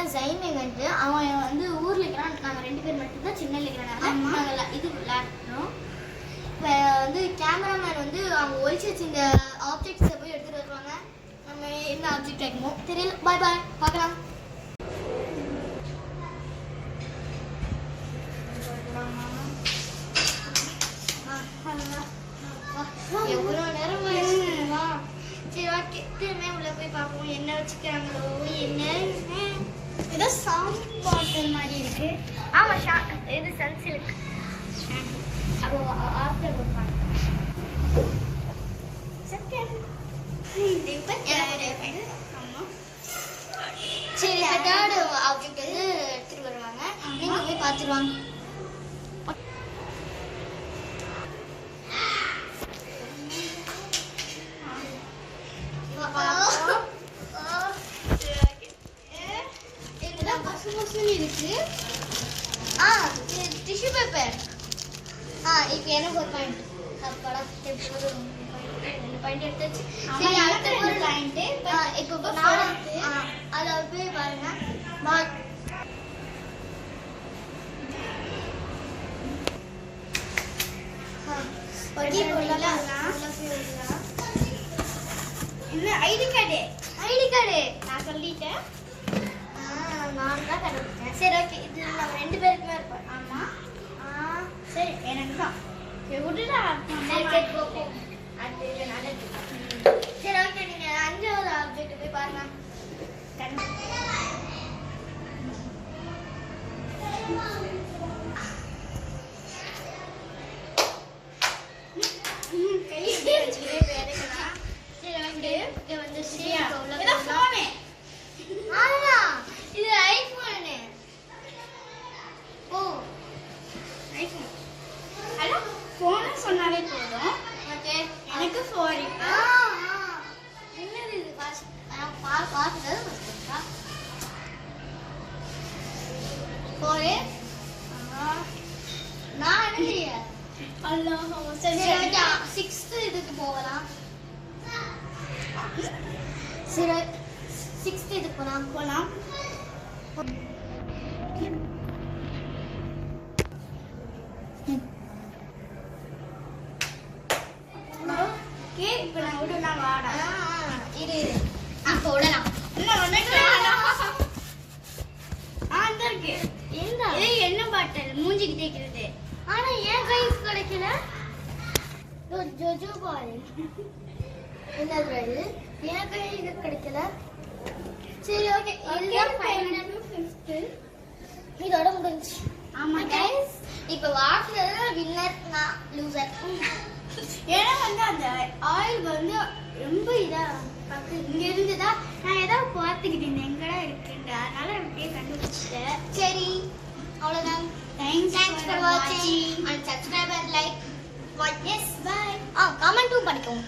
பையன் ஜைமிங்கன்ட்டு அவன் வந்து ஊரில் இருக்கிறான். நாங்கள் 2 பேர் மட்டும்தான் சென்னையில் இருக்கிறனால நாங்கள் இது விளையாடுறோம். இப்போ வந்து கேமராமேன் வந்து அவங்க ஒழிச்சு வச்சு இந்த ஆப்ஜெக்ட்ஸை போய் எடுத்துகிட்டு வருவாங்க. நம்ம என்ன ஆப்ஜெக்ட் வைக்கணும் தெரியல. பாய் பாய், பார்க்கலாம். எவ்வளோ நேரம் ஆயிடுச்சுமா. சரி ஓகே, திரும்ப உள்ள போய் பார்ப்போம் என்ன வச்சுக்கிறாங்களோ. என்ன ஏதோ சாங் பாட்டில் மாதிரி இருக்கு. ஆமாம், இது சன்சில்க். அப்போ ஆஃப்டர் கொடுப்பாங்க. சரி, தேர்ட் ஆப்ஜெக்ட் வந்து எடுத்துட்டு வருவாங்க. நீங்க போய் பார்த்துருவாங்க. இருக்கு. Tissue paper. இப்போ எனக்கு ஒரு பாயிண்ட். அப்பாடா, ரெண்டு பாயிண்ட் எடுத்தாச்சு. சரி, அடுத்த ஒரு பாயிண்ட். இப்போ அதை போய் பாருங்க. ஐடி கார்டு நான் சொல்லிட்டேன். நான் தான் கண்டுபிடிச்சேன். சரி ஓகே, இது நம்ம 2 பேருக்குமே இருப்போம். ஆமாம், சரி எனக்கு தான். விட்டுடா. சரி ஓகே, நீங்கள் 5வது ஆப்ஜெக்ட் போய் பாருங்க. இது ஐபோனு. ஓ, ஐபோன். ஹலோ, ஃபோன் சொன்னாலே போதும். ஓகே, எனக்கு 4 இப்போ. என்னது இது? பார்த்தது 4. நான் என்ன அல்லா. சரி, 6th இதுக்கு போகலாம். சரி, 6th இதுக்கு போகலாம். ஓகே, இப்போ நான் விடலாம். வாடா, இரு இப்போ விடலாம். இருக்கு என்ன பாட்டில் மூஞ்சிக்கு தேய்க்கிறது. ஆனா ஏன் கைக்கு கிடைக்கல. ஜோஜோ பால் என்னது இது? ஏன் கைக்கு கிடைக்கல. சரி ஓகே, இதுதான் ஃபைனல் 5th. இதோட முடிஞ்சு. ஆமா गाइस, இப்போ வாட்ஸ்ல வின்னர் நான் லூசர். ஏன்னா வந்து அந்த ஆயில் வந்து ரொம்ப இதா பக்கு இங்க இருந்துதா. நான் ஏதோ பார்த்துக்கிட்டு இருந்தேன் எங்கடா இருக்குன்னு. அதனால அப்படியே கண்டுபிடிச்சிட்டேன். சரி, அவ்வளவுதான். Thanks for watching and subscribe and like. Yes, bye. கமெண்ட்டும் படிக்கவும்.